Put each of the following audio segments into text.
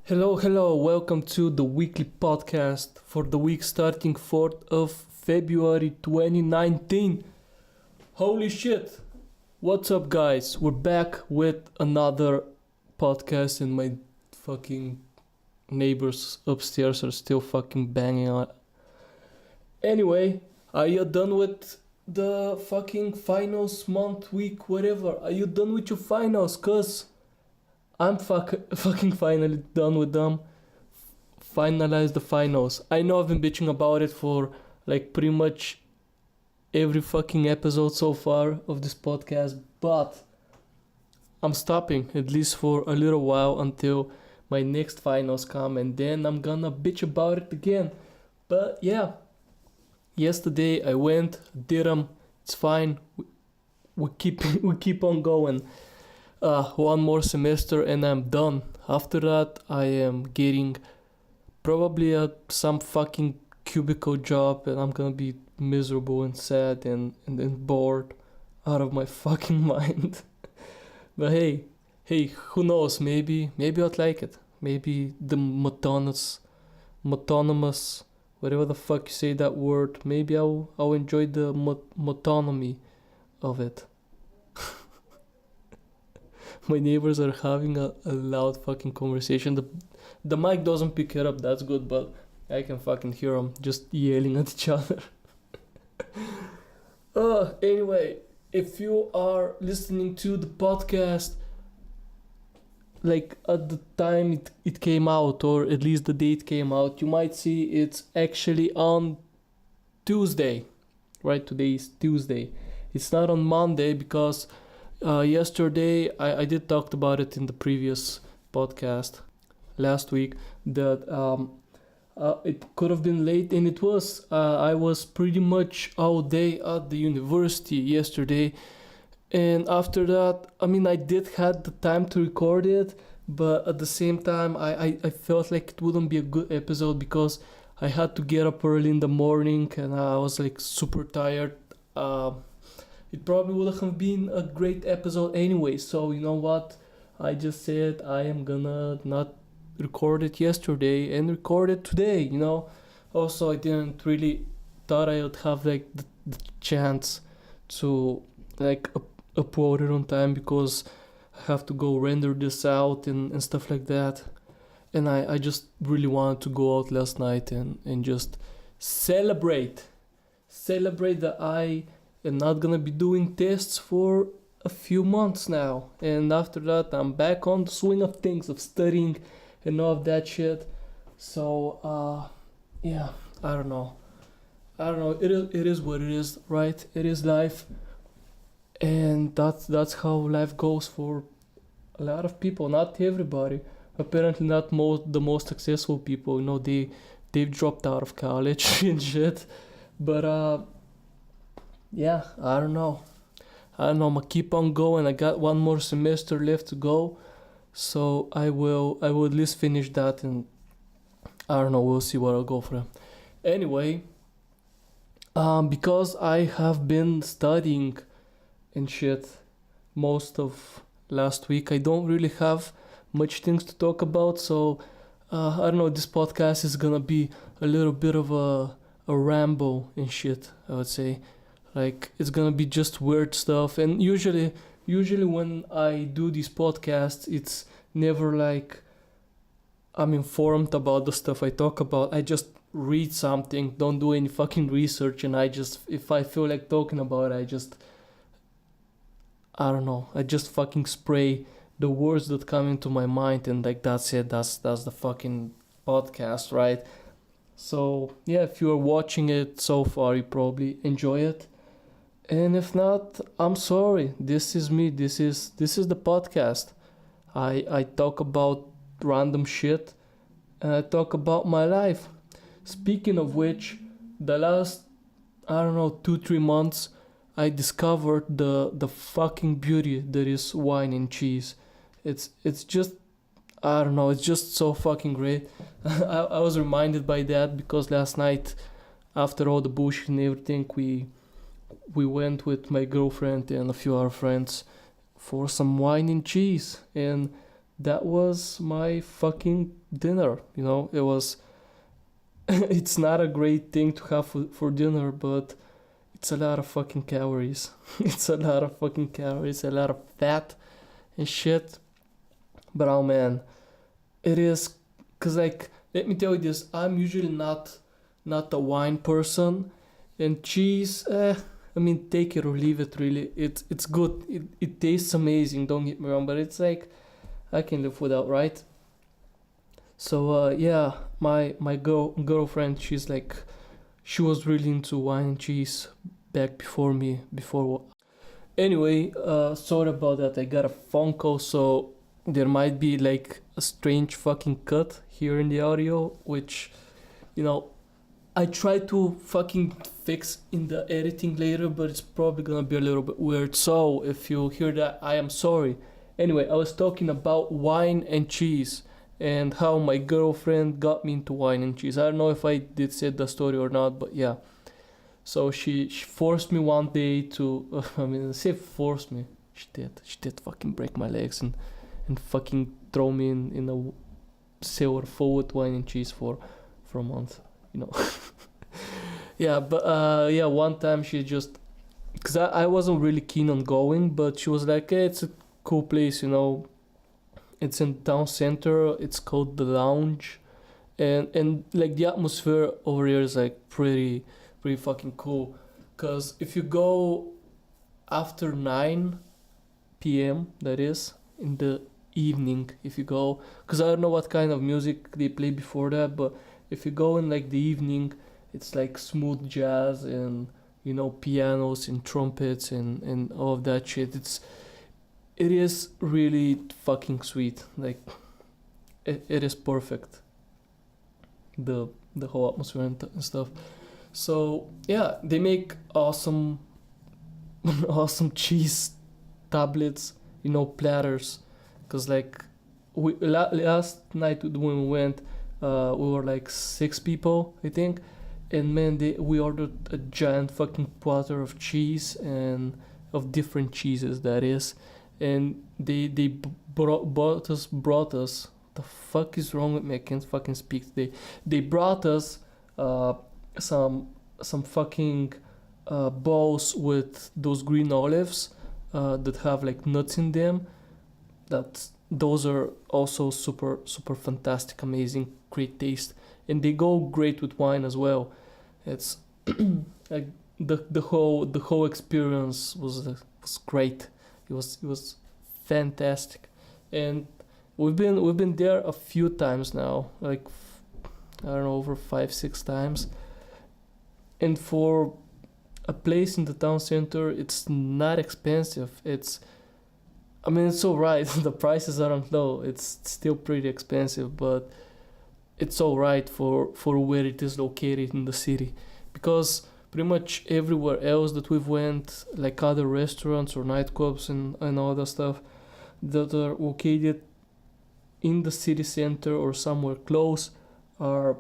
Hello, welcome to the weekly podcast for the week starting 4th of February 2019. Holy shit! What's up, guys? We're back with another podcast, and my fucking neighbors upstairs are still fucking banging on. Anyway, are you done with the fucking finals month, week, whatever? Are you done with your finals? Cause I'm fucking finally done with them. Finalize the finals. I know I've been bitching about it for like pretty much every fucking episode so far of this podcast, but I'm stopping at least for a little while until my next finals come, and then I'm gonna bitch about it again. But yeah, yesterday I went, did them. It's fine. We keep on going. One more semester and I'm done. After that, I am getting probably some fucking cubicle job, and I'm gonna be miserable and sad and bored out of my fucking mind. But hey, who knows? Maybe I'd like it. Maybe the monotonous, whatever the fuck you say that word. Maybe I'll enjoy the monotomy of it. My neighbors are having a loud fucking conversation. The mic doesn't pick it up, that's good, but I can fucking hear them just yelling at each other. Anyway, if you are listening to the podcast, like at the time it came out, or at least the date came out, you might see it's actually on Tuesday, right? Today is Tuesday. It's not on Monday because yesterday I did talk about it in the previous podcast last week that it could have been late, and it was. I was pretty much all day at the university yesterday, and after that, I did had the time to record it, but at the same time I felt like it wouldn't be a good episode because I had to get up early in the morning and I was like super tired. It probably would have been a great episode anyway, so you know what? I just said I am gonna not record it yesterday and record it today, you know? Also, I didn't really thought I would have like the chance to like upload it on time because I have to go render this out and stuff like that. And I just really wanted to go out last night and just celebrate that I am not gonna be doing tests for a few months now, and after that I'm back on the swing of things, of studying and all of that shit. So yeah, I don't know, it is what it is, right? It is life, and that's how life goes for a lot of people. Not everybody, apparently not the most successful people, you know, they've dropped out of college and shit. But yeah, I don't know. I'm gonna keep on going. I got one more semester left to go, so I will at least finish that, and I don't know. We'll see what I'll go for. Anyway, because I have been studying and shit most of last week, I don't really have much things to talk about. So I don't know. This podcast is gonna be a little bit of a ramble and shit, I would say. Like, it's gonna be just weird stuff, and usually when I do these podcasts, it's never like I'm informed about the stuff I talk about. I just read something, don't do any fucking research, and if I feel like talking about it, I don't know, I just fucking spray the words that come into my mind, and like that's it, that's the fucking podcast, right? So yeah, if you are watching it so far, you probably enjoy it. And if not, I'm sorry. This is me. This is the podcast. I talk about random shit, and I talk about my life. Speaking of which, the last 2-3 months, I discovered the fucking beauty that is wine and cheese. It's just, I don't know. It's just so fucking great. I was reminded by that because last night, after all the bullshit and everything, we went with my girlfriend and a few other friends for some wine and cheese, and that was my fucking dinner. It was. It's not a great thing to have for dinner, but it's a lot of fucking calories. It's a lot of fucking calories, a lot of fat and shit. But oh man, it is. Cause like, let me tell you this, I'm usually not a wine person, and cheese. I mean, take it or leave it. Really, it's good. It tastes amazing. Don't get me wrong, but it's like I can live without, right? So yeah, my girlfriend, she was really into wine and cheese back before me. Before Anyway, sorry about that. I got a phone call, so there might be like a strange fucking cut here in the audio, which, you know, I try to fucking fix in the editing later, but it's probably gonna be a little bit weird. So if you hear that, I am sorry. Anyway, I was talking about wine and cheese and how my girlfriend got me into wine and cheese. I don't know if I did say the story or not, but yeah. So she forced me one day to. I mean, say forced me. She did. She did fucking break my legs and fucking throw me in a silver full with wine and cheese for a month. You know. Yeah, but yeah, one time she just. Because I wasn't really keen on going, but she was like, hey, it's a cool place, you know. It's in town center. It's called the Lounge, and like the atmosphere over here is like pretty fucking cool. Cause if you go after 9 p.m., that is in the evening, if you go, cause I don't know what kind of music they play before that, but if you go in like the evening, it's like smooth jazz and pianos and trumpets and all of that shit. It is really fucking sweet. Like it is perfect. The whole atmosphere and stuff. So yeah, they make awesome awesome cheese tablets, platters. Cause like last night when we went, we were like 6 people, I think, and man, we ordered a giant fucking platter of cheese and of different cheeses, that is, and they brought us. The fuck is wrong with me? I can't fucking speak today. They brought us some fucking bowls with those green olives that have like nuts in them. Those are also super fantastic, amazing, great taste, and they go great with wine as well. It's like the whole experience was great. It was fantastic, and we've been there a few times now, like I don't know, over 5-6 times. And for a place in the town center, it's not expensive. I mean, it's alright. The prices aren't low. It's still pretty expensive, but it's alright for where it is located in the city, because pretty much everywhere else that we've went, like other restaurants or nightclubs and all that stuff that are located in the city center or somewhere close, are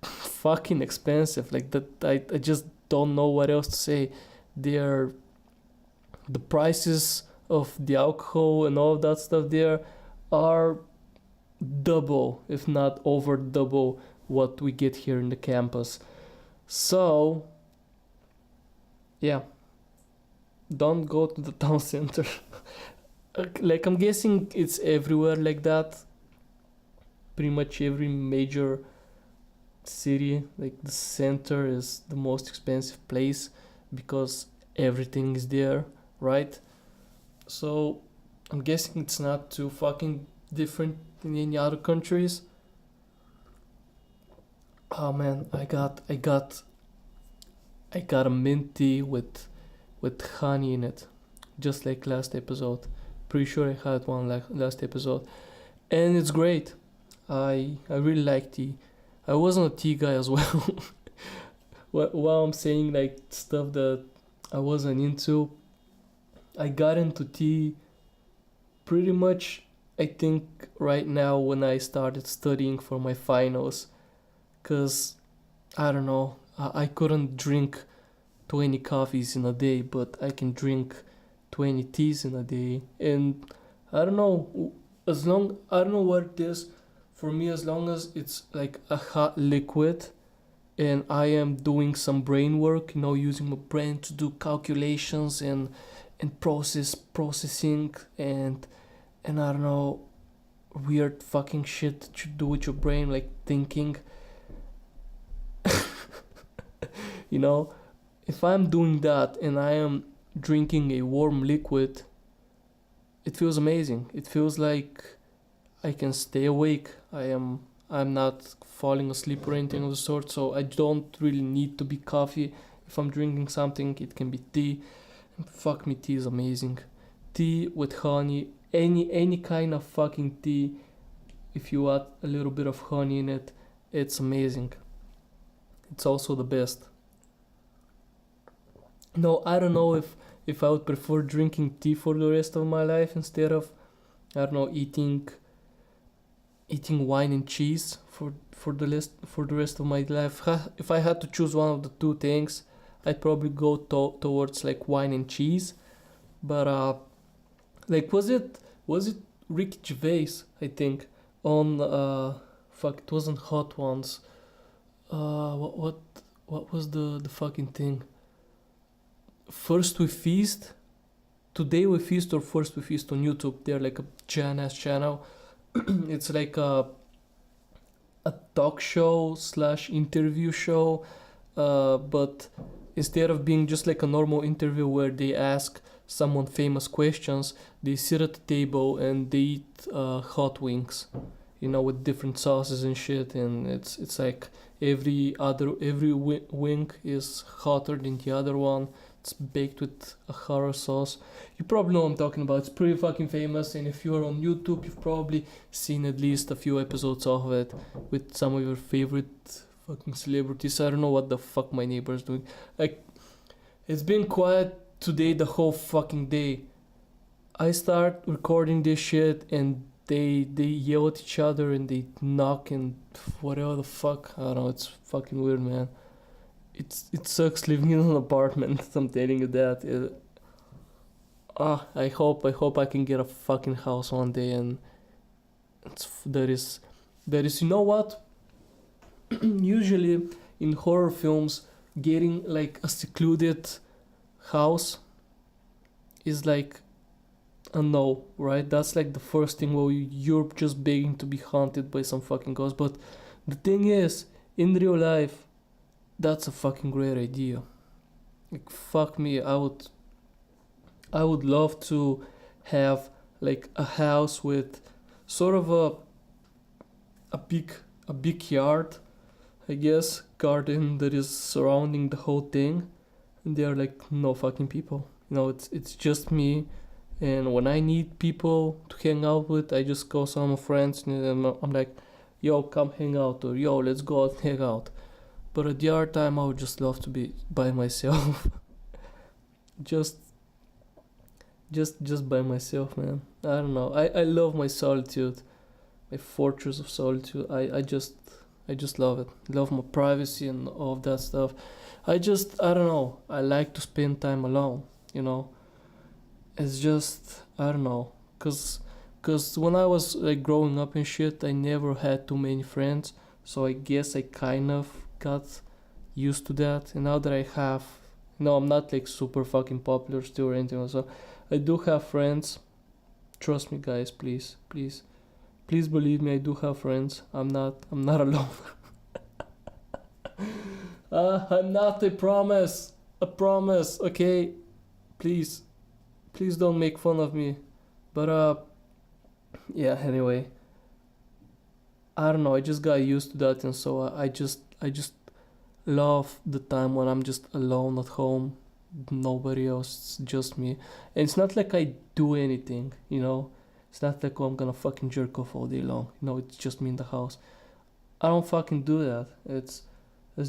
fucking expensive. Like that, I just don't know what else to say. The prices of the alcohol and all of that stuff there are double, if not over double, what we get here in the campus. So yeah, don't go to the town center. Like, I'm guessing it's everywhere like that. Pretty much every major city, like the center is the most expensive place because everything is there, right? So I'm guessing it's not too fucking different in any other countries. Oh man, I got a mint tea with honey in it, just like last episode. Pretty sure I had one like last episode, and it's great. I really like tea. I wasn't a tea guy as well. While I'm saying like stuff that I wasn't into, I got into tea pretty much, I think, right now when I started studying for my finals. Cause I don't know, I couldn't drink 20 coffees in a day, but I can drink 20 teas in a day. And I don't know. As long I don't know what it is. For me, as long as it's like a hot liquid and I am doing some brain work, using my brain to do calculations and processing and I don't know, weird fucking shit that you do with your brain, like thinking. you know, if I'm doing that and I am drinking a warm liquid, it feels amazing. It feels like I can stay awake. I'm not falling asleep or anything of the sort, so I don't really need to be coffee. If I'm drinking something, it can be tea. And fuck me, tea is amazing. Tea with honey, any kind of fucking tea. If you add a little bit of honey in it, it's amazing. It's also the best. No, I don't know if I would prefer drinking tea for the rest of my life instead of, I don't know, eating wine and cheese for the rest of my life. If I had to choose one of the two things, I'd probably go towards like wine and cheese. But like was it Ricky Gervais? I think on fuck, it wasn't Hot Ones. What was the fucking thing? First We Feast. Today We Feast or First We Feast on YouTube. They're like a giant ass channel. It's like a talk show slash interview show, but instead of being just like a normal interview where they ask someone famous questions, they sit at the table and they eat hot wings, with different sauces and shit, and it's like every wing is hotter than the other one. It's baked with a horror sauce. You probably know what I'm talking about. It's pretty fucking famous, and if you're on YouTube, you've probably seen at least a few episodes of it with some of your favorite fucking celebrities. I don't know what the fuck my neighbor's doing. Like, it's been quiet today the whole fucking day. I start recording this shit, and they yell at each other and they knock and whatever the fuck. I don't know. It's fucking weird, man. It sucks living in an apartment. I'm telling you that. I hope I can get a fucking house one day, and there is. You know what? Usually in horror films, getting like a secluded house is like a no, right? That's like the first thing where you're just begging to be haunted by some fucking ghost. But the thing is, in real life, that's a fucking great idea. Like fuck me, I would love to have like a house with sort of a big a big yard, I guess, garden that is surrounding the whole thing, and there are like no fucking people. It's just me, and when I need people to hang out with, I just call some of my friends and I'm like, yo, come hang out, or yo, let's go out and hang out. But at the other time, I would just love to be by myself. just just by myself, man. I don't know. I love my solitude, my fortress of solitude. I just love it. Love my privacy and all of that stuff. I don't know. I like to spend time alone. You know, it's just I don't know. Cause when I was like growing up and shit, I never had too many friends. So I guess I kind of got used to that. And now that I have, no, I'm not like super fucking popular still or anything. So I do have friends. Trust me, guys, please, please, please believe me. I do have friends. I'm not alone. I'm not. I promise. I promise. Okay, please, please don't make fun of me. But yeah. Anyway, I don't know. I just got used to that, and so I just love the time when I'm just alone at home, nobody else, it's just me. And it's not like I do anything. It's not like, oh, I'm gonna fucking jerk off all day long. It's just me in the house. I don't fucking do that. It's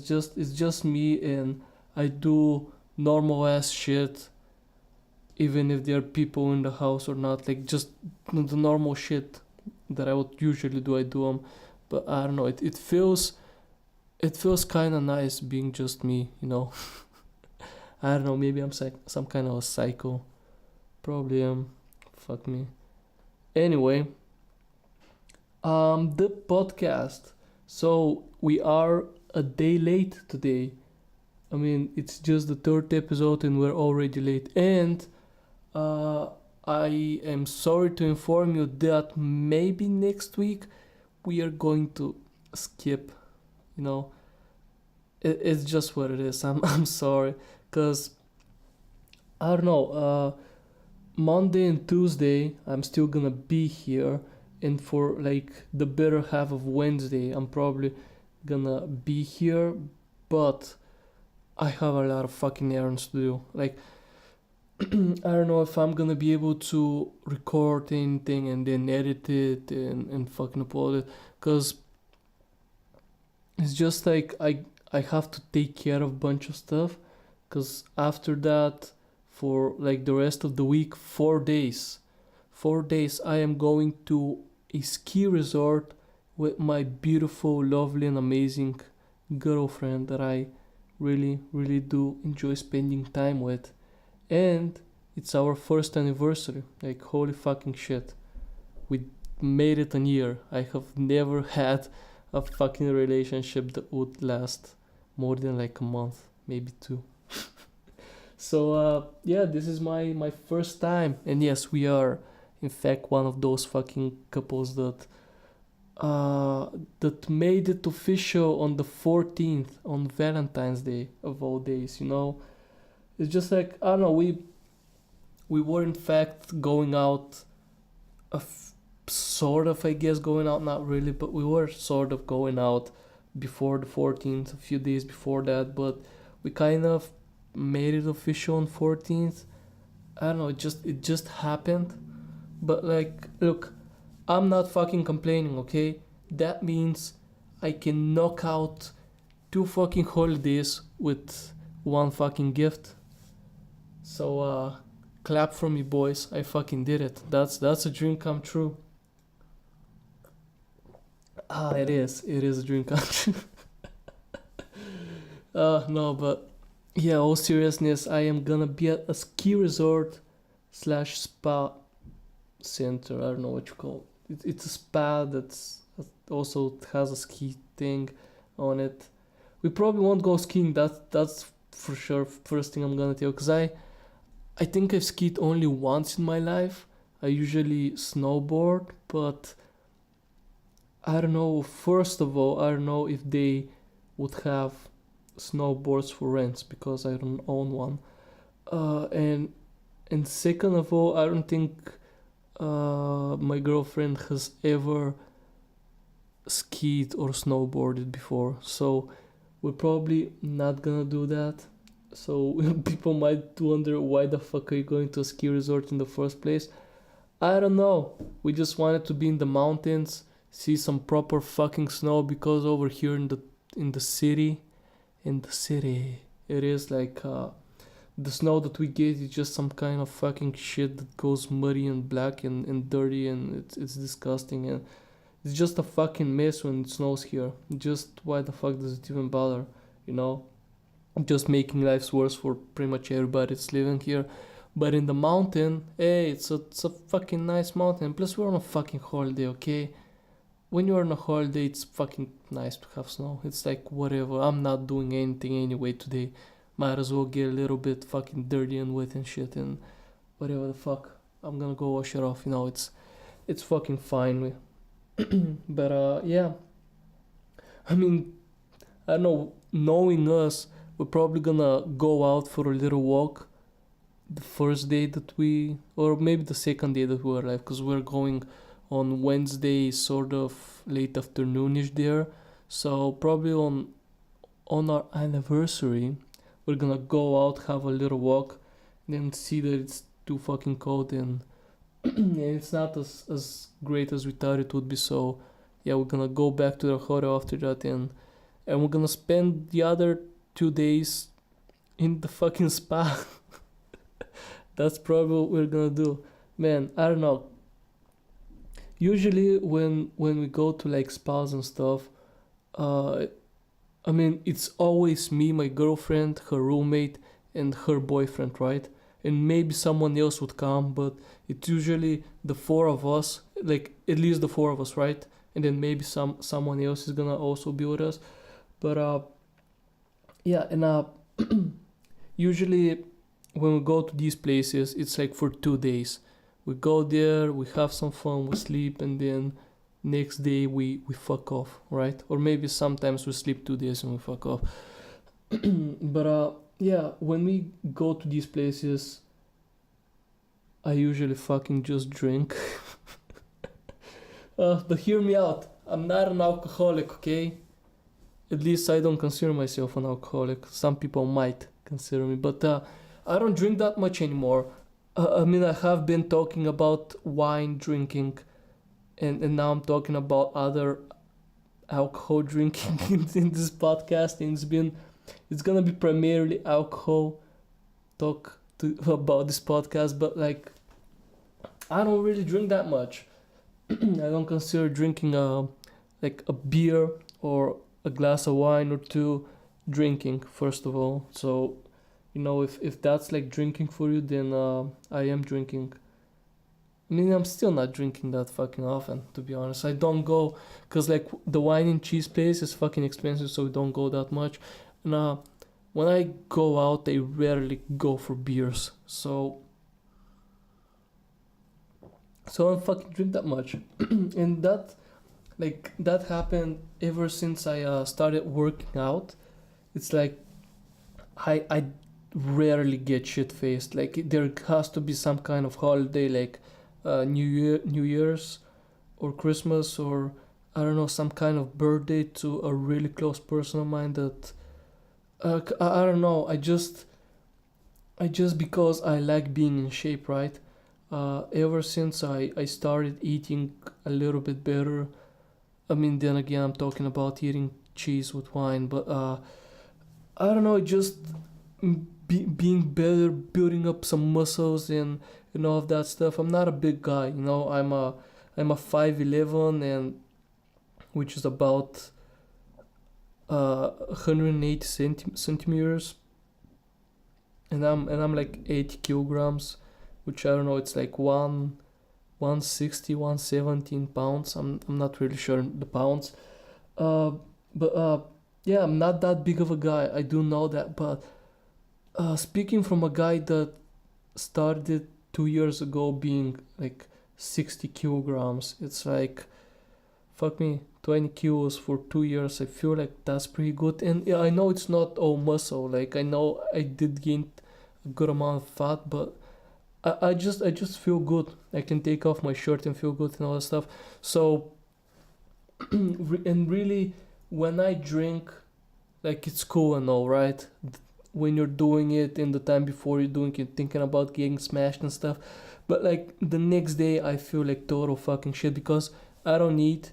just me, and I do normal ass shit, even if there are people in the house or not. Like just the normal shit that I would usually do. I do them, but I don't know. It feels kind of nice being just me. I don't know, maybe I'm some kind of a psycho. Probably am. Fuck me. Anyway, the podcast. So we are a day late today. I mean, it's just the third episode and we're already late. And uh, I am sorry to inform you that maybe next week we are going to skip. You know, it's just what it is. I'm sorry, cause I don't know. Monday and Tuesday I'm still gonna be here, and for like the better half of Wednesday I'm probably gonna be here, but I have a lot of fucking errands to do. Like I don't know if I'm gonna be able to record anything and then edit it and fucking upload it, cause it's just like I have to take care of a bunch of stuff, cause after that, for like the rest of the week, 4 days, 4 days I am going to a ski resort with my beautiful, lovely, and amazing girlfriend that I really, really do enjoy spending time with, and it's our first anniversary. Like holy fucking shit, we made it a year. I have never had a fucking relationship that would last more than like a month, maybe two. So yeah, this is my first time, and yes, we are in fact one of those fucking couples uh that made it official on the 14th, on Valentine's Day of all days. You know, it's just like I don't know. We were in fact going out, sort of, I guess, going out, not really, but we were sort of going out before the 14th, a few days before that, but we kind of made it official on 14th. I don't know, it just happened. But like, look, I'm not fucking complaining, okay? That means I can knock out two fucking holidays with one fucking gift. So clap for me, boys. I fucking did it. That's a dream come true. Ah, it is. It is a dream come true. No, but yeah, all seriousness, I am gonna be at a ski resort slash spa center. I don't know what you call it. It's a spa that's also has a ski thing on it. We probably won't go skiing. That's for sure. First thing I'm gonna tell, cause I think I've skied only once in my life. I usually snowboard, but I don't know. First of all, I don't know if they would have snowboards for rents because I don't own one. And second of all, I don't think my girlfriend has ever skied or snowboarded before, so we're probably not gonna do that. So people might wonder why the fuck are you going to a ski resort in the first place. I don't know. We just wanted to be in the mountains, see some proper fucking snow, because over here in the city, it is like the snow that we get is just some kind of fucking shit that goes muddy and black and dirty, and it's disgusting, and it's just a fucking mess when it snows here. Just why the fuck does it even bother, you know? Just making lives worse for pretty much everybody that's living here. But in the mountain, hey, it's a fucking nice mountain. Plus, we're on a fucking holiday, okay? When you're on a holiday, it's fucking nice to have snow. It's like whatever. I'm not doing anything anyway today. Might as well get a little bit fucking dirty and wet and shit and whatever the fuck. I'm gonna go wash it off. You know, it's fucking fine. But yeah. I mean, I don't know. Knowing us, we're probably gonna go out for a little walk the first day that we, or maybe the second day that we're alive, because we're going on Wednesday, sort of late afternoonish there. So probably on our anniversary, we're gonna go out, have a little walk, then see that it's too fucking cold and, and it's not as great as we thought it would be. So yeah, we're gonna go back to the hotel after that, and we're gonna spend the other 2 days in the fucking spa. That's probably what we're gonna do. Man, I don't know. Usually when we go to like spas and stuff, uh I mean, it's always me, my girlfriend, her roommate, and her boyfriend, right? and maybe someone else would come, but it's usually the four of us, like at least the four of us, right? And then maybe someone else is gonna also be with us. But yeah, and usually when we go to these places, it's like for 2 days. We go there, we have some fun, we sleep, and then next day we fuck off, right? Or maybe sometimes we sleep 2 days and we fuck off. But yeah, when we go to these places, I usually fucking just drink. But hear me out. I'm not an alcoholic, okay? At least I don't consider myself an alcoholic. Some people might consider me, but I don't drink that much anymore. I mean, I have been talking about wine drinking, and now I'm talking about other alcohol drinking in this podcast, and it's gonna be primarily alcohol talk about this podcast, but like I don't really drink that much. I don't consider drinking like a beer or a glass of wine or two drinking, first of all. So if that's like drinking for you, then I am drinking. I mean, I'm still not drinking that fucking often, to be honest. I don't go, because like the wine and cheese place is fucking expensive, so we don't go that much. And when I go out, I rarely go for beers. So I don't fucking drink that much. And that happened ever since I started working out. It's like I rarely get shit faced. Like there has to be some kind of holiday, like New Year's or Christmas, or I don't know, some kind of birthday to a really close person of mine that I don't know. I just because I like being in shape, right? Ever since I started eating a little bit better. I mean, then again, I'm talking about eating cheese with wine, but I don't know, just being better, building up some muscles and all of that stuff. I'm not a big guy, I'm a 5'11", and which is about 180 centimeters, and I'm like 80 kilograms, which I don't know, it's like 160, 117 pounds. I'm not really sure the pounds. But yeah, I'm not that big of a guy. I do know that. But speaking from a guy that started 2 years ago being like 60 kilograms, it's like, fuck me, 20 kilos for 2 years. I feel like that's pretty good. And yeah, I know it's not all muscle. Like I know I did gain a good amount of fat, but I just feel good. I can take off my shirt and feel good and all that stuff. So and really, when I drink, like it's cool and all, right? When you're doing it in the time before you're doing it, thinking about getting smashed and stuff. But like the next day, I feel like total fucking shit because I don't eat,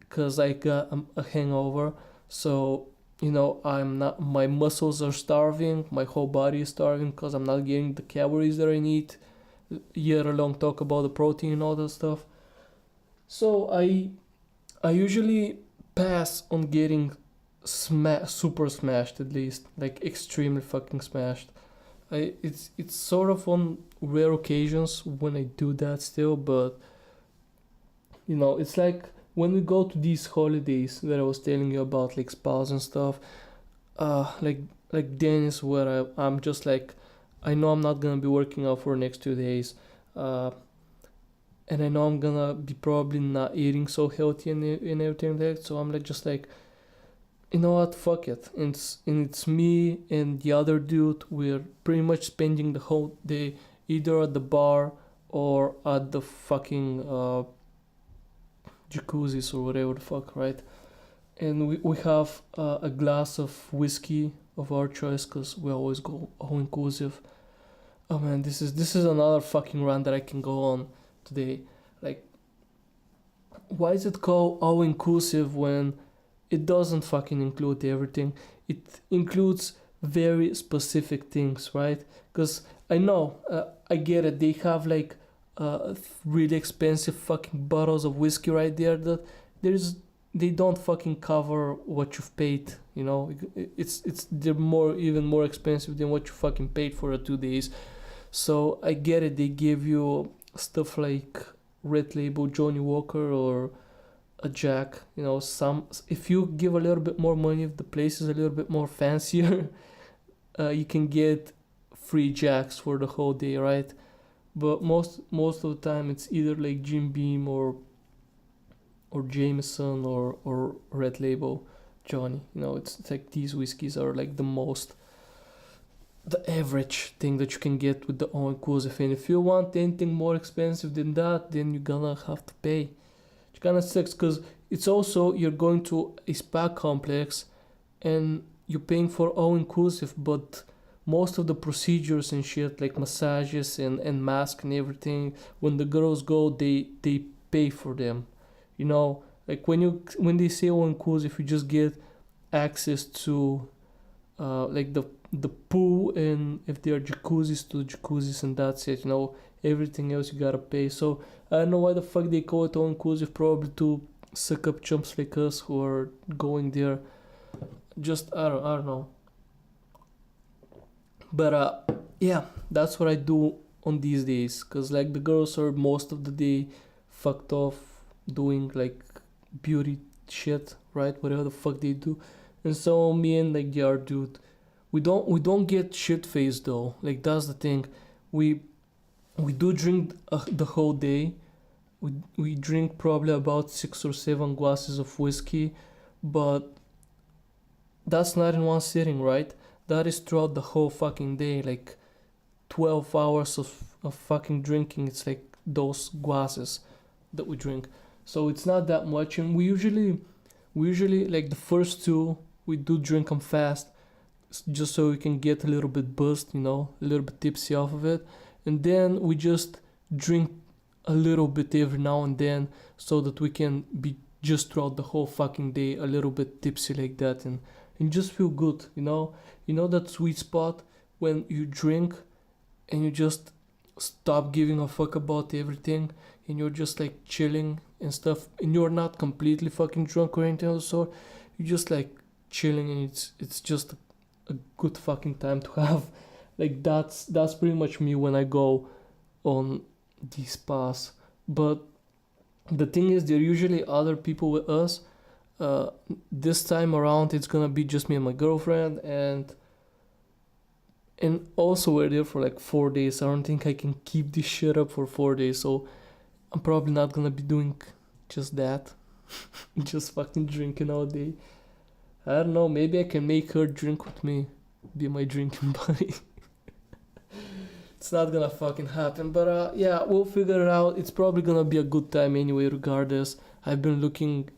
because I got a hangover. So I'm not, my muscles are starving, my whole body is starving because I'm not getting the calories that I need, yet alone talk about the protein and all that stuff. So I usually pass on getting super smashed, at least, like extremely fucking smashed. It's sort of on rare occasions when I do that still, but it's like when we go to these holidays that I was telling you about, like spas and stuff, like then is where I'm just like, I know I'm not gonna be working out for the next 2 days, and I know I'm gonna be probably not eating so healthy and everything like that. So I'm like, just like, you know what, fuck it. And it's me and the other dude. We're pretty much spending the whole day either at the bar or at the fucking jacuzzis or whatever the fuck, right? And we have a glass of whiskey of our choice because we always go all inclusive. Oh man, this is another fucking rant that I can go on today. Like, why is it called all inclusive when it doesn't fucking include everything? It includes very specific things, right? Because I know, I get it. They have like really expensive fucking bottles of whiskey right there that they don't fucking cover what you've paid. They're even more expensive than what you fucking paid for the 2 days. So I get it. They give you stuff like Red Label Johnny Walker or a Jack. Some if you give a little bit more money, if the place is a little bit more fancier, you can get free Jacks for the whole day, right? But most of the time it's either like Jim Beam or Jameson or Red Label Johnny. It's like these whiskeys are like the average thing that you can get with the all inclusive. And if you want anything more expensive than that, then you're gonna have to pay. It kind of sucks because it's also you're going to a spa complex and you're paying for all inclusive, but most of the procedures and shit like massages and mask and everything, when the girls go, they pay for them. Like when they say all inclusive, you just get access to like the pool, and if there are jacuzzis, to the jacuzzis, and that's it. Everything else you gotta pay. So I don't know why the fuck they call it all inclusive. Probably to suck up chumps like us who are going there. Just I don't know. But yeah, that's what I do on these days. Cause like the girls are most of the day fucked off doing like beauty shit, right? Whatever the fuck they do. And so me and like the art dude, we don't get shit faced though. Like that's the thing. We do drink the whole day. We drink probably about 6 or 7 glasses of whiskey, but that's not in one sitting, right? That is throughout the whole fucking day, like 12 hours of fucking drinking. It's like those glasses that we drink. So it's not that much, and we usually like the first two we do drink them fast, just so we can get a little bit buzzed, a little bit tipsy off of it, and then we just drink a little bit every now and then, so that we can be just throughout the whole fucking day a little bit tipsy like that, and just feel good, that sweet spot when you drink and you just stop giving a fuck about everything, and you're just like chilling and stuff, and you're not completely fucking drunk or anything of the sort. You're just like chilling, and it's just a good fucking time to have. Like that's pretty much me when I go on these spas. But the thing is, there are usually other people with us. This time around it's gonna be just me and my girlfriend, and also we're there for like 4 days. I don't think I can keep this shit up for 4 days, so I'm probably not gonna be doing just that. Just fucking drinking all day. I don't know, maybe I can make her drink with me, be my drinking buddy. It's not gonna fucking happen, but yeah, we'll figure it out. It's probably gonna be a good time anyway, regardless. I've been looking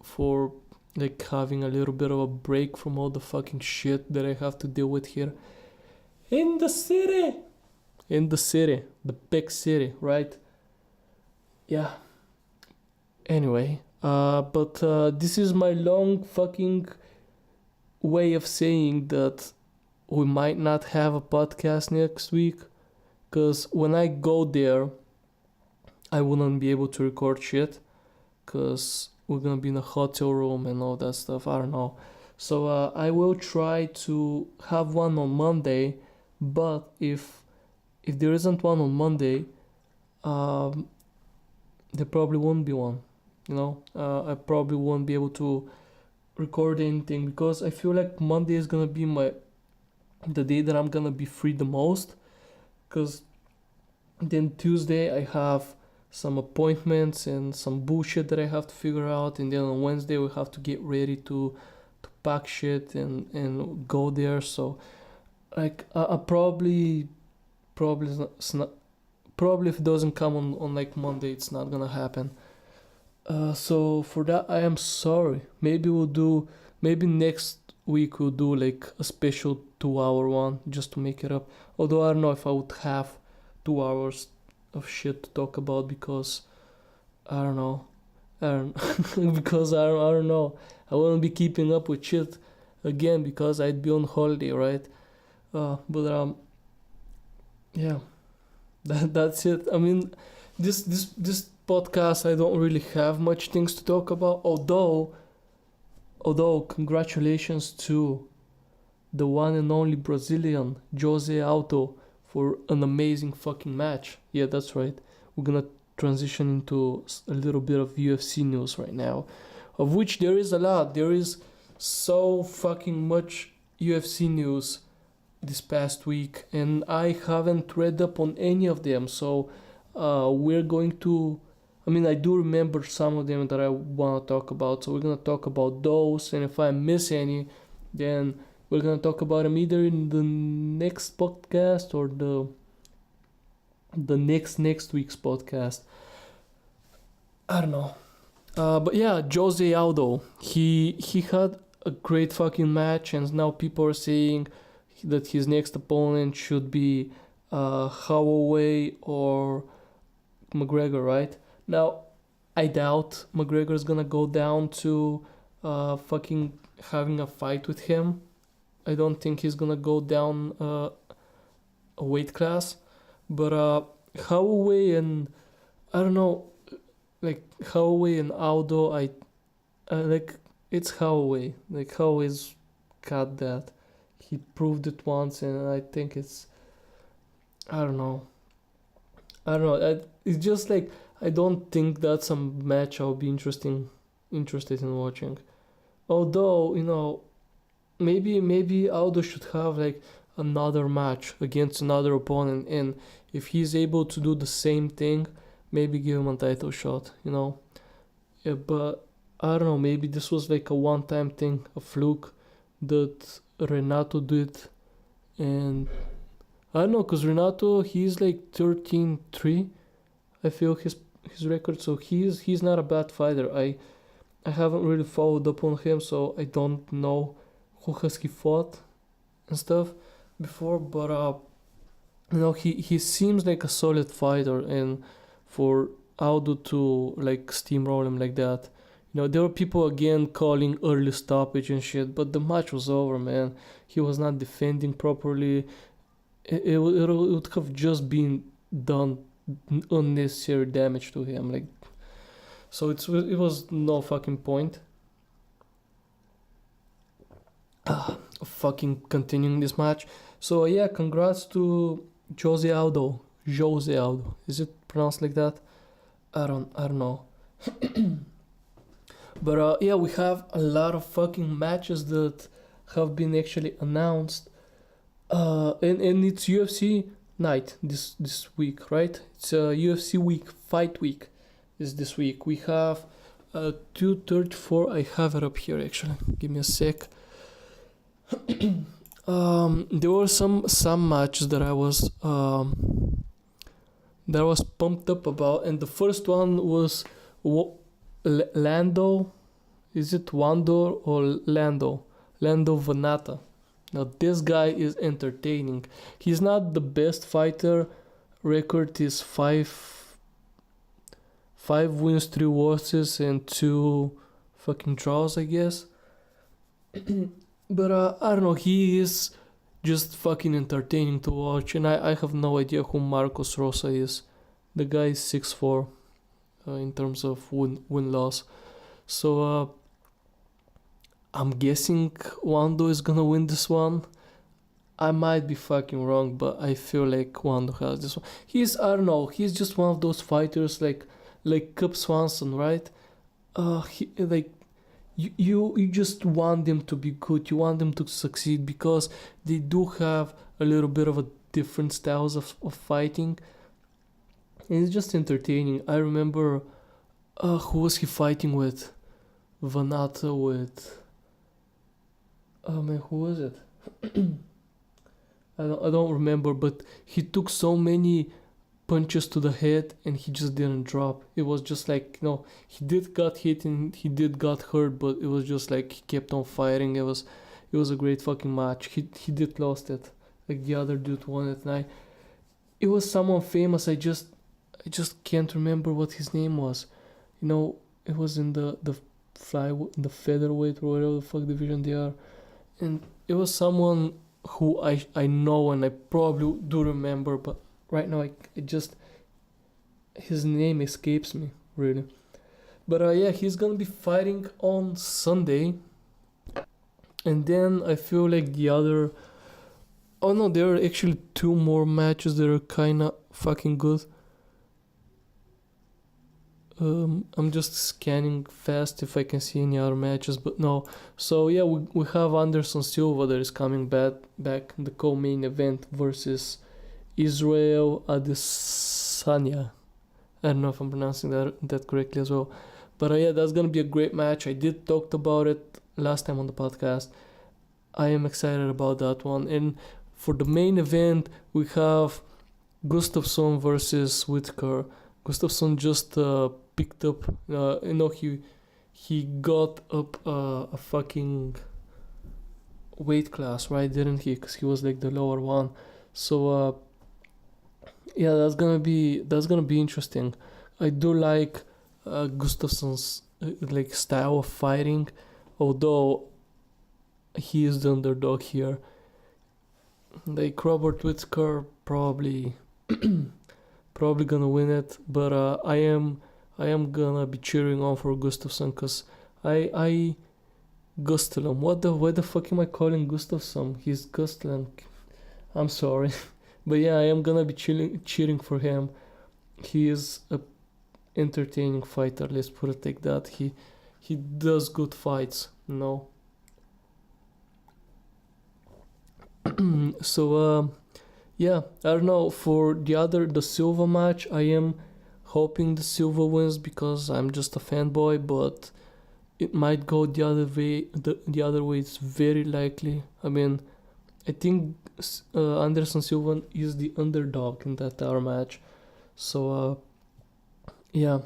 for like having a little bit of a break from all the fucking shit that I have to deal with here in the city, the big city, right? Yeah. Anyway, but this is my long fucking way of saying that we might not have a podcast next week, because when I go there, I wouldn't be able to record shit, because we're gonna be in a hotel room and all that stuff. I don't know. So I will try to have one on Monday, but if there isn't one on Monday, there probably won't be one. I probably won't be able to record anything, because I feel like Monday is gonna be the day that I'm gonna be free the most, because then Tuesday I have some appointments and some bullshit that I have to figure out, and then on Wednesday we have to get ready to pack shit and go there. So like I probably it's not, probably if it doesn't come on like Monday, it's not gonna happen. So for that I am sorry. Maybe next week we'll do like a special 2-hour one just to make it up. Although I don't know if I would have 2 hours of shit to talk about, because I don't know. Because I don't know. I wouldn't be keeping up with shit again, because I'd be on holiday, right? But yeah, that's it. I mean, this podcast, I don't really have much things to talk about. Although congratulations to the one and only Brazilian Jose Aldo for an amazing fucking match. Yeah, that's right. We're gonna transition into a little bit of UFC news right now, of which there is a lot. There is so fucking much UFC news this past week, and I haven't read up on any of them. So we're going to. I mean, I do remember some of them that I want to talk about. So we're gonna talk about those, and if I miss any, then we're gonna talk about them either in the next podcast or the next week's podcast. I don't know. But yeah, Jose Aldo, he had a great fucking match, and now people are saying that his next opponent should be Holloway or McGregor, right? Now, I doubt McGregor's gonna go down to fucking having a fight with him. I don't think he's gonna go down a weight class, but Holloway and I don't know, like Holloway and Aldo, I like it's Holloway. Like Holloway's got that. He proved it once, and I think it's I don't know. It's just like I don't think that's a match I'll be interested in watching. Although maybe Aldo should have like another match against another opponent, and if he's able to do the same thing, maybe give him a title shot. Yeah, but I don't know. Maybe this was like a one-time thing, a fluke that Renato did, and I don't know, cause Renato he's like 13-3. I feel his record, so he's not a bad fighter. I haven't really followed up on him, so I don't know who has he fought and stuff before, but he seems like a solid fighter, and for Aldo to like steamroll him like that, there were people again calling early stoppage and shit, but the match was over, man. He was not defending properly. It would have just been done unnecessary damage to him, like, so it was no fucking point fucking continuing this match. So yeah, congrats to Jose Aldo. Is it pronounced like that? I don't know. But yeah, we have a lot of fucking matches that have been actually announced. And it's UFC night this week, right? It's UFC week, fight week is this week. We have 234. I have it up here actually. Give me a sec. There were some matches that I was pumped up about, and the first one was Lando. Is it Wando or Lando? Lando Venata. Now this guy is entertaining. He's not the best fighter. Record is five wins, 3 losses, and 2 fucking draws, I guess. But I don't know. He is just fucking entertaining to watch, and I have no idea who Marcos Rosa is. The guy is 6'4", in terms of win loss. So I'm guessing Wando is gonna win this one. I might be fucking wrong, but I feel like Wando has this one. I don't know, he's just one of those fighters like Cub Swanson, right? You just want them to be good, you want them to succeed, because they do have a little bit of a different styles of fighting. And it's just entertaining. I remember, who was he fighting with? Venata with... Oh man, who was it? I don't remember, but he took so many punches to the head and he just didn't drop. It was just like, he did got hit and he did got hurt, but it was just like he kept on fighting. It was a great fucking match. He did lost it. Like the other dude won it, and it was someone famous. I just can't remember what his name was. It was in the featherweight or whatever the fuck division they are. And it was someone who I know and I probably do remember, but right now his name escapes me, really. But yeah, he's gonna be fighting on Sunday. And then I feel like the other Oh no, there are actually two more matches that are kinda fucking good. I'm just scanning fast if I can see any other matches, but no. So yeah, we have Anderson Silva that is coming back in the co-main event versus Israel Adesanya. I don't know if I'm pronouncing that correctly as well, but yeah, that's gonna be a great match. I did talk about it last time on the podcast. I am excited about that one, and for the main event we have Gustafsson versus Whitaker. Gustafsson just picked up, he got up a fucking weight class, right? Didn't he? Because he was like the lower one. So yeah, that's gonna be interesting. I do like Gustafsson's like style of fighting, although he is the underdog here. Like Robert Whitaker probably probably gonna win it, but I am gonna be cheering on for Gustafsson because I Gustafsson. Why the fuck am I calling Gustafsson? He's Gustafsson. I'm sorry, but yeah, I am gonna be cheering for him. He is a entertaining fighter. Let's put it like that. He does good fights. No. So yeah, I don't know. For the Silva match, I am hoping the Silva wins because I'm just a fanboy, but it might go the other way. The other way, it's very likely. I mean, I think Anderson Silva is the underdog in that our match. So yeah.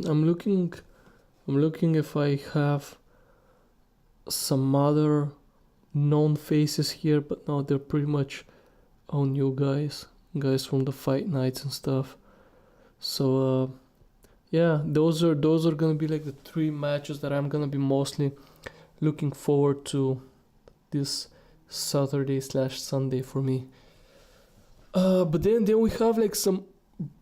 I'm looking if I have some other known faces here, but no, they're pretty much all new guys from the fight nights and stuff. So yeah, those are gonna be like the three matches that I'm gonna be mostly looking forward to this Saturday/Sunday for me. But then we have like some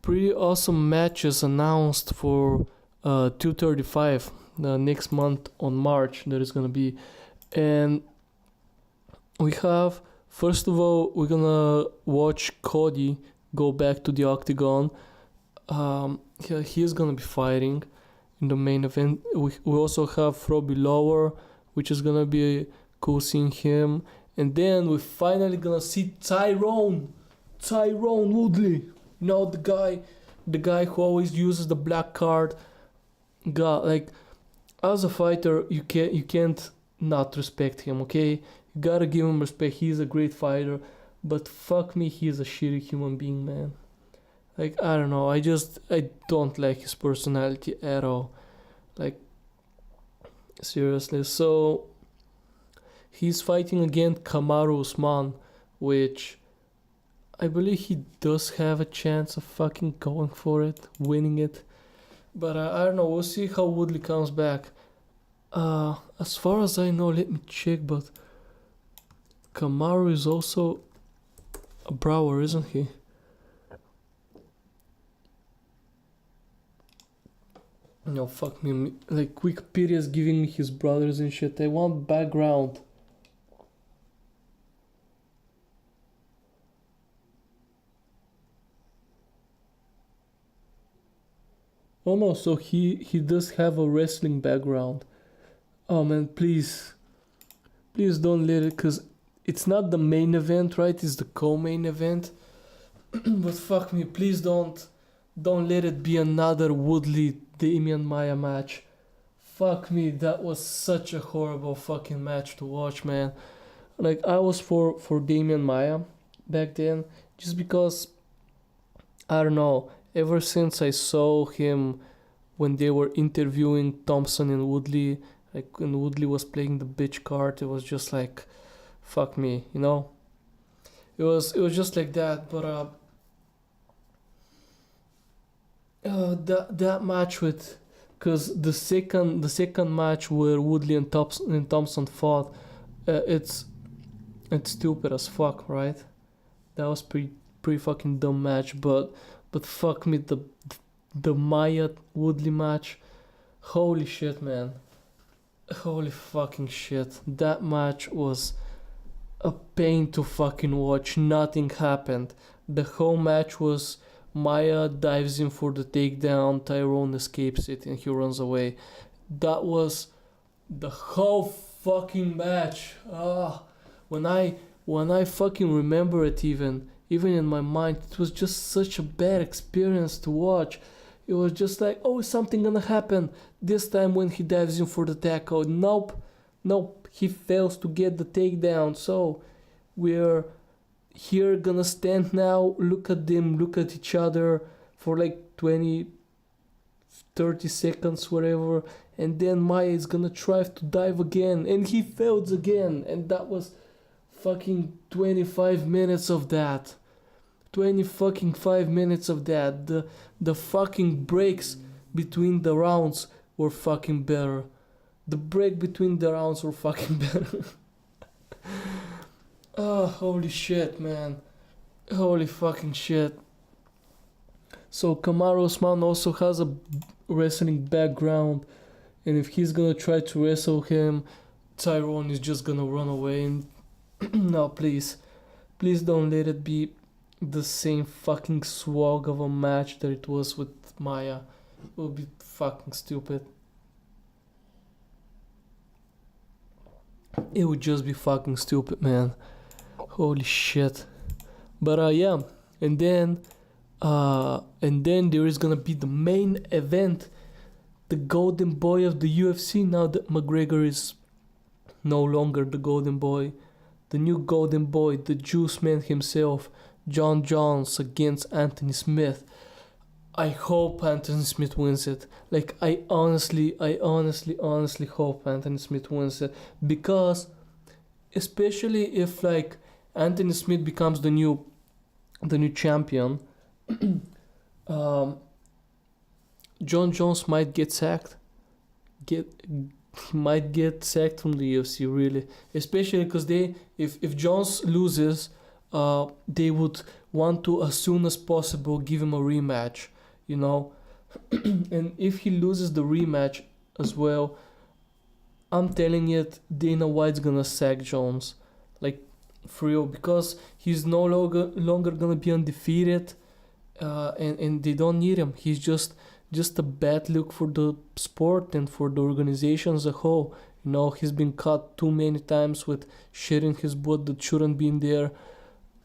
pretty awesome matches announced for 235 next month on March that is gonna be, and we have, first of all, we're gonna watch Cody go back to the octagon. He is gonna be fighting in the main event. We also have Robbie Lawler, which is gonna be cool seeing him, and then we're finally gonna see Tyrone Woodley. You know, the guy who always uses the black card. God, like, as a fighter, you can't not respect him. Okay, you gotta give him respect. He's a great fighter, but fuck me, he's a shitty human being, man. Like, I don't know. I don't like his personality at all. Like, seriously. So he's fighting against Kamaru Usman, which I believe he does have a chance of fucking going for it, winning it. But I don't know. We'll see how Woodley comes back. As far as I know, let me check. But Kamaru is also a Brower, isn't he? No, fuck me. Like, Wikipedia is giving me his brothers and shit. I want background. Oh no, so he does have a wrestling background. Oh man, please don't let it, cause it's not the main event, right? It's the co-main event. But fuck me, please don't let it be another Woodley Damian Maya match. Fuck me, that was such a horrible fucking match to watch, man. Like, I was for Damian Maya back then, just because, I don't know, ever since I saw him when they were interviewing Thompson and Woodley, like when Woodley was playing the bitch card, it was just like, fuck me, you know. It was just like that. But that match with, cause the second match where Woodley and Thompson fought, it's stupid as fuck, right? That was pretty fucking dumb match, but fuck me, the Maya Woodley match, Holy shit, man. Holy fucking shit. That match was a pain to fucking watch. Nothing happened. The whole match was Maya dives in for the takedown, Tyrone escapes it, and he runs away. That was the whole fucking match. When I fucking remember it, even in my mind, it was just such a bad experience to watch. It was just like, oh, is something gonna happen this time when he dives in for the tackle? Nope, he fails to get the takedown. So we're here gonna stand now, look at them, look at each other for like 20, 30 seconds, whatever, and then Maya is gonna try to dive again, and he fails again, and that was fucking 25 minutes of that. 20 fucking 5 minutes of that. The fucking breaks between the rounds were fucking better. The break between the rounds were fucking better. Oh, holy shit, man. Holy fucking shit. So Kamaru Usman also has a wrestling background, and if he's gonna try to wrestle him, Tyrone is just gonna run away. And no, please don't let it be the same fucking swag of a match that it was with Maya. It would be fucking stupid. It would just be fucking stupid, man. Holy shit. But yeah, and then there is gonna be the main event, the golden boy of the UFC. Now that McGregor is no longer the golden boy, the new golden boy, the juice man himself, John Jones against Anthony Smith. I hope Anthony Smith wins it. Like, I honestly hope Anthony Smith wins it, because especially if like Anthony Smith becomes the new champion, John Jones might get sacked. He might get sacked from the UFC, really, especially because if Jones loses, they would want to as soon as possible give him a rematch, you know. And if he loses the rematch as well, I'm telling it, Dana White's gonna sack Jones, like, for real, because he's no longer gonna be undefeated, and they don't need him. He's just a bad look for the sport and for the organization as a whole. You know, he's been caught too many times with shit in his blood that shouldn't be in there,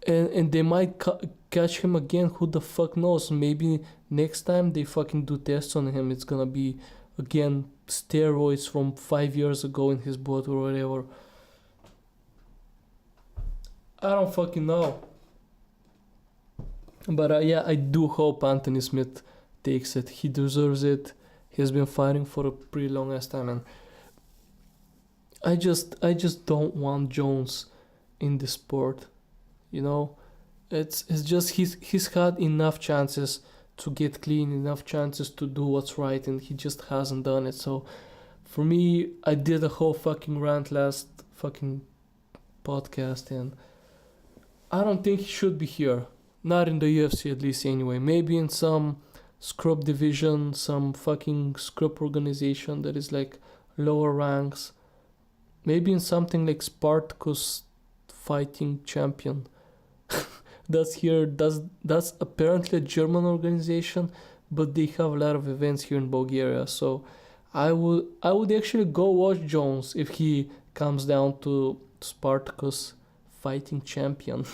and they might catch him again. Who the fuck knows? Maybe next time they fucking do tests on him, it's gonna be again steroids from 5 years ago in his blood or whatever. I don't fucking know. But yeah, I do hope Anthony Smith takes it. He deserves it. He's been fighting for a pretty long ass time, and I just don't want Jones in the sport. You know, it's just he's had enough chances to get clean, enough chances to do what's right, and he just hasn't done it. So for me, I did a whole fucking rant last fucking podcast, and I don't think he should be here. Not in the UFC, at least, anyway. Maybe in some scrub division, some fucking scrub organization that is like lower ranks. Maybe in something like Spartacus Fighting Champion. That's apparently a German organization, but they have a lot of events here in Bulgaria. So I would actually go watch Jones if he comes down to Spartacus Fighting Champion.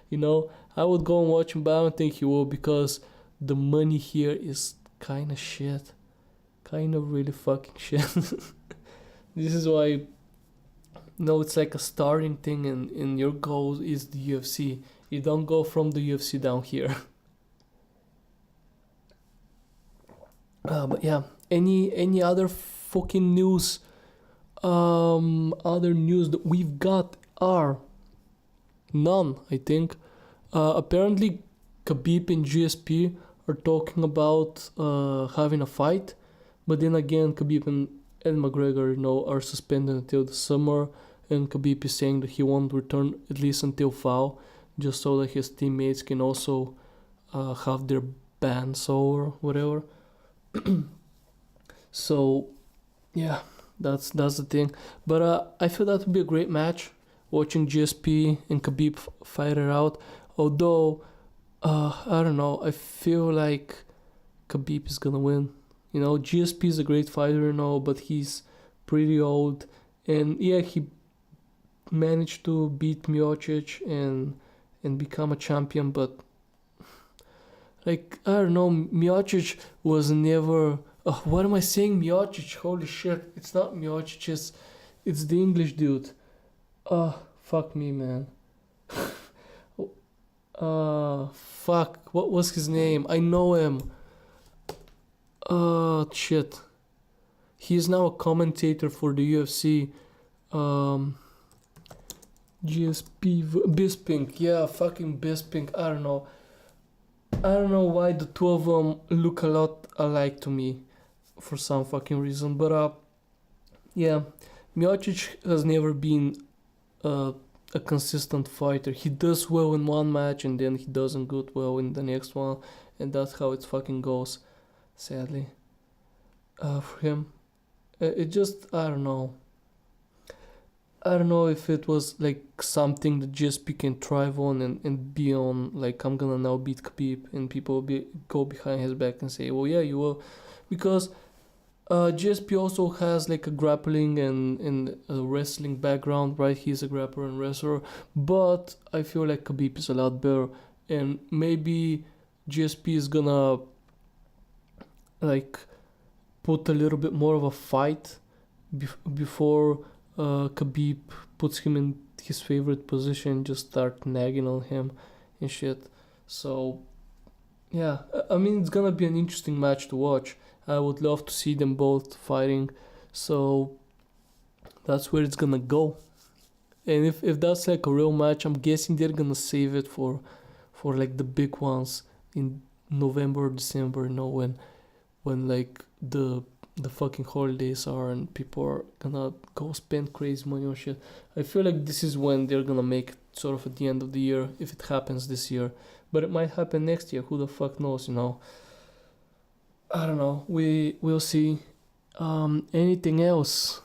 You know, I would go and watch him, but I don't think he will, because the money here is kind of shit. Kind of really fucking shit. This is why, no, it's like a starting thing, and your goal is the UFC. You don't go from the UFC down here. But yeah, any other fucking news? Other news that we've got are none, I think. Apparently, Khabib and GSP are talking about having a fight, but then again, Khabib and McGregor, are suspended until the summer, and Khabib is saying that he won't return at least until fall, just so that his teammates can also have their bans or whatever. So yeah, that's the thing. But I feel that would be a great match. Watching GSP and Khabib fight it out. Although I don't know, I feel like Khabib is gonna win. You know, GSP is a great fighter, but he's pretty old, and yeah, he managed to beat Miocic and become a champion, but like I don't know, Miocic was never. What am I saying? Miocic? Holy shit! It's not Miocic. It's the English dude. Fuck me, man. Fuck. What was his name? I know him. Shit. He is now a commentator for the UFC. Um, GSP Bisping. Yeah, fucking Bisping. I don't know. I don't know why the two of them look a lot alike to me, for some fucking reason. But yeah, Miocic has never been uh, a consistent fighter. He does well in one match and then he doesn't go well in the next one, and that's how it fucking goes. Sadly, for him, it just I don't know if it was like something that GSP can thrive on and be on, like I'm gonna now beat Khabib, and people will go behind his back and say, well, yeah, you will, because GSP also has like a grappling and a wrestling background, right? He's a grappler and wrestler, but I feel like Khabib is a lot better, and maybe GSP is gonna like put a little bit more of a fight before Khabib puts him in his favorite position, just start nagging on him and shit. So yeah, I mean it's gonna be an interesting match to watch. I would love to see them both fighting. So that's where it's gonna go. And if that's like a real match, I'm guessing they're gonna save it for like the big ones in November or December, when like the fucking holidays are and people are gonna go spend crazy money on shit. I feel like this is when they're gonna make it sort of at the end of the year, if it happens this year. But it might happen next year, who the fuck knows. I don't know, we'll see. Anything else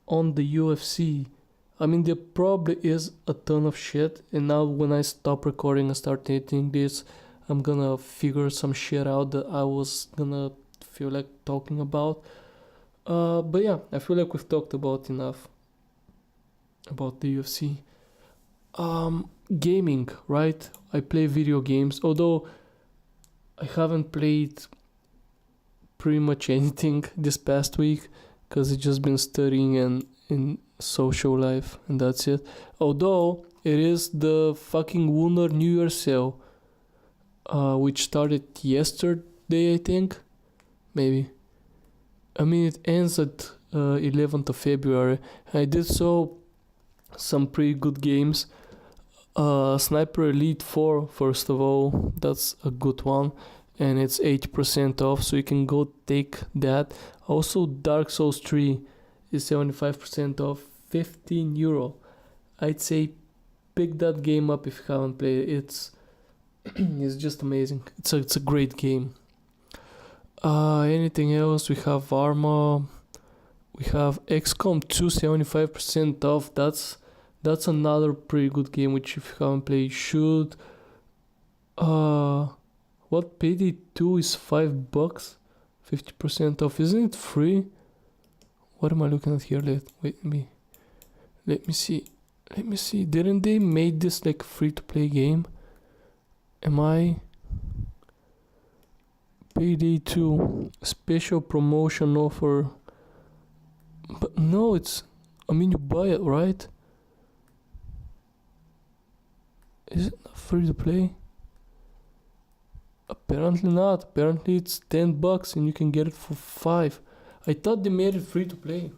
on the UFC? I mean, there probably is a ton of shit, and now when I stop recording and start editing this, I'm gonna figure some shit out that I was gonna feel like talking about. But yeah, I feel like we've talked about enough about the UFC. Gaming, right? I play video games, although I haven't played pretty much anything this past week because it's just been studying and in social life, and that's it. Although it is the fucking Lunar New Year sale, which started yesterday, I think, maybe. I mean, it ends at 11th of February. I did some pretty good games. Sniper Elite 4, first of all, that's a good one, and it's 80% off, so you can go take that. Also, Dark Souls 3 is 75% off, €15. I'd say pick that game up if you haven't played it. It's just amazing. It's a great game. Anything else? We have Arma. We have XCOM 2, 75% off. That's another pretty good game, which if you haven't played, you should. What, Payday 2 is $5, 50% off. Isn't it free? What am I looking at here? Let me see. Didn't they make this like free to play game? Am I? Payday 2 special promotion offer. But no, you buy it, right? Is it not free to play? Apparently not. Apparently it's $10 and you can get it for $5. I thought they made it free to play,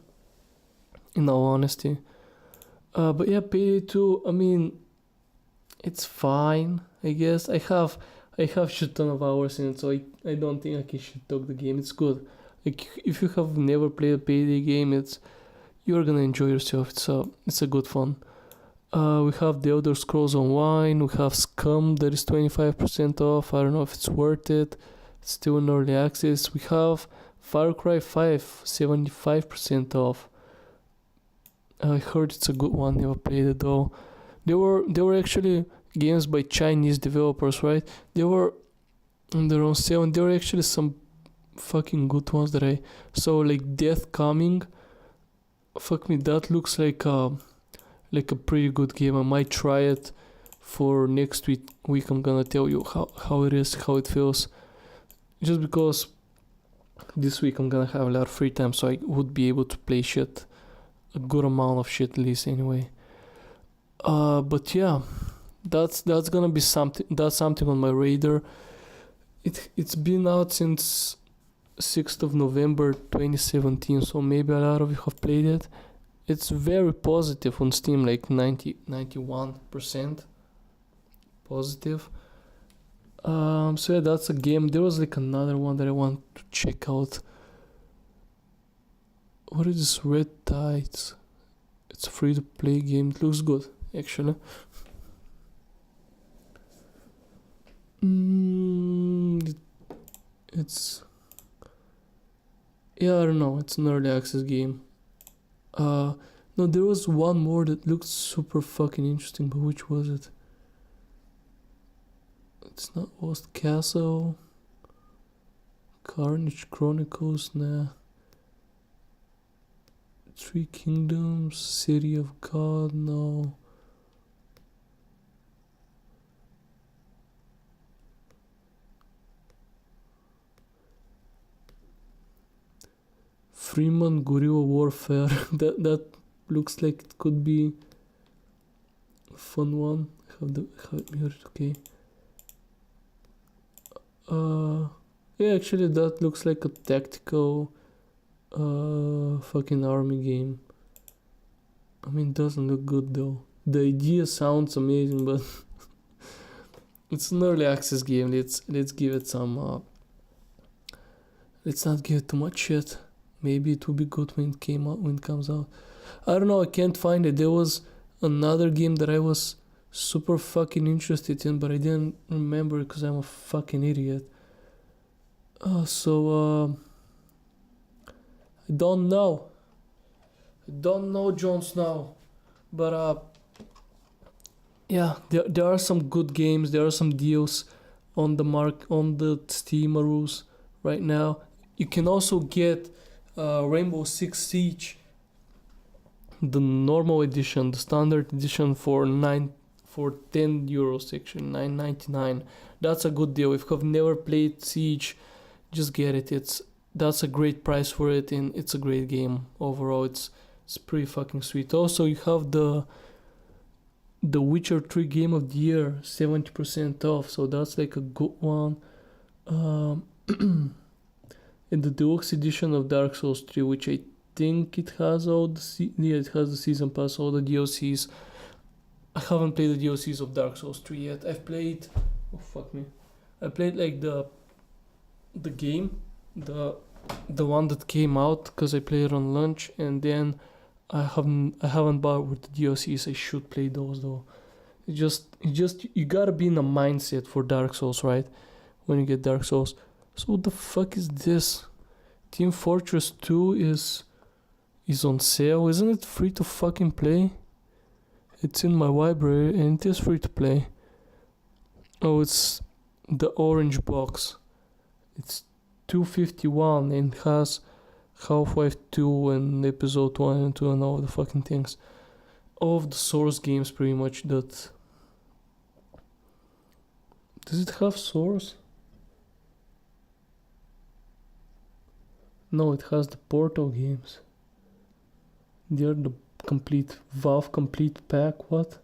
in all honesty. But yeah, Payday 2, it's fine, I guess. I have shit ton of hours in it, so I don't think I can shit talk the game. It's good. Like, if you have never played a Payday game, you're gonna enjoy yourself. It's a good fun. We have The Elder Scrolls Online. We have Scum that is 25% off. I don't know if it's worth it. It's still in early access. We have Far Cry 5, 75% off. I heard it's a good one. Never played it though. They were actually games by Chinese developers, right? They were on their own sale, and there were actually some fucking good ones that I saw, like Death Coming. Fuck me, that looks like a pretty good game. I might try it for next week. I'm gonna tell you how it is, how it feels. Just because this week I'm gonna have a lot of free time, so I would be able to play shit, a good amount of shit at least anyway. But yeah, that's gonna be something. That's something on my radar. It's been out since 6th of November 2017, so maybe a lot of you have played it. It's very positive on Steam, like 91% positive. So yeah, that's a game. There was like another one that I want to check out. What is this? Red Tides. It's a free to play game. It looks good, actually. It's, yeah, I don't know. It's an early access game. No, there was one more that looked super fucking interesting, but which was it? It's not Lost Castle. Carnage Chronicles, nah. Three Kingdoms, City of God, no. Freeman Guerrilla Warfare. that looks like it could be a fun one. Have it muted, okay. Yeah, actually that looks like a tactical fucking army game. I mean, it doesn't look good though. The idea sounds amazing, but it's an early access game. Let's give it some let's not give it too much shit. Maybe it will be good when it comes out. I don't know, I can't find it. There was another game that I was super fucking interested in, but I didn't remember because I'm a fucking idiot. So I don't know. Jon Snow. But yeah, there are some good games. There are some deals on the Steam rules right now. You can also get Rainbow Six Siege, the normal edition, the standard edition for 10 euros, actually 9.99. That's a good deal. If you have never played Siege, just get it. That's a great price for it, and it's a great game overall. It's pretty fucking sweet. Also, you have the Witcher 3 Game of the Year 70% off, so that's like a good one. And the deluxe edition of Dark Souls 3, which I think it has it has the season pass, all the DLCs. I haven't played the DLCs of Dark Souls 3 yet. I've played, oh fuck me, I played like the game, the one that came out, because I played it on lunch, and then I haven't bought with the DLCs. I should play those though. It just you gotta be in a mindset for Dark Souls, right? When you get Dark Souls. So what the fuck is this? Team Fortress 2 is on sale. Isn't it free to fucking play? It's in my library and it is free to play. Oh, it's the orange box. It's 251 and has Half-Life 2 and Episode 1 and 2 and all the fucking things. All of the Source games pretty much that... Does it have Source? No, it has the Portal games. They're the complete Valve Complete Pack. What?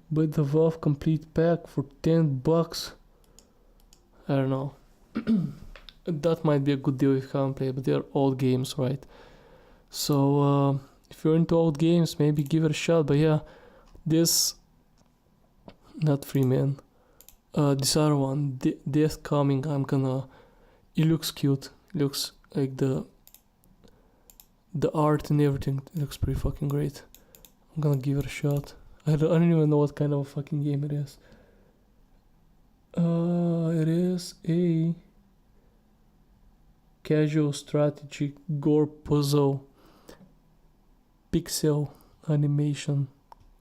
Buy the Valve Complete Pack for $10. I don't know. That might be a good deal if you haven't played, but they're old games, right? So if you're into old games, maybe give it a shot. But yeah, this, not Freeman, this other one, Death Coming, it looks cute. It looks like the art and everything, it looks pretty fucking great. I'm gonna give it a shot. I don't even know what kind of a fucking game it is. It is a casual strategy, gore puzzle, pixel animation,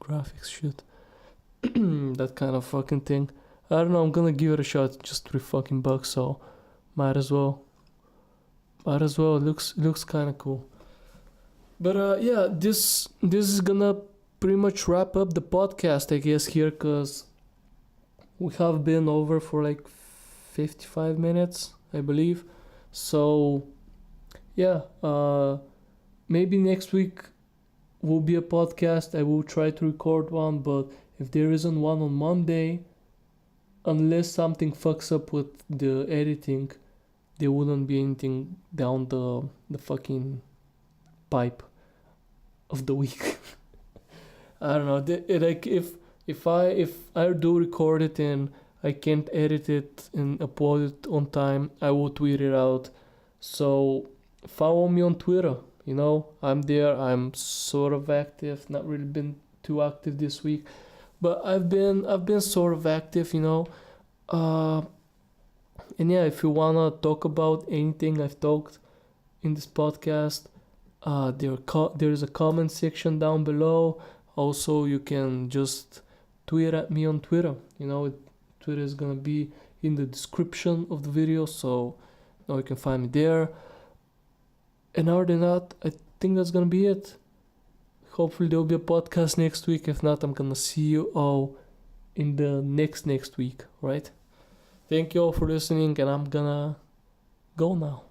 graphics shit. That kind of fucking thing. I don't know, I'm gonna give it a shot. Just $3 so might as well. It looks kinda cool. But yeah, this is gonna pretty much wrap up the podcast, I guess, here, cause we have been over for like 55 minutes, I believe. So yeah, maybe next week will be a podcast. I will try to record one, but if there isn't one on Monday, unless something fucks up with the editing, there wouldn't be anything down the fucking pipe of the week. I don't know. Like if I do record it and I can't edit it and upload it on time, I will tweet it out. So follow me on Twitter. You know, I'm there. I'm sort of active. Not really been too active this week, but I've been sort of active. You know, and yeah, if you wanna talk about anything I've talked in this podcast, there's a comment section down below. Also, you can just tweet at me on Twitter. You know, Twitter is gonna be in the description of the video, so now you can find me there. And other than that, I think that's gonna be it. Hopefully there'll be a podcast next week. If not, I'm gonna see you all in the next week, right? Thank you all for listening, and I'm gonna go now.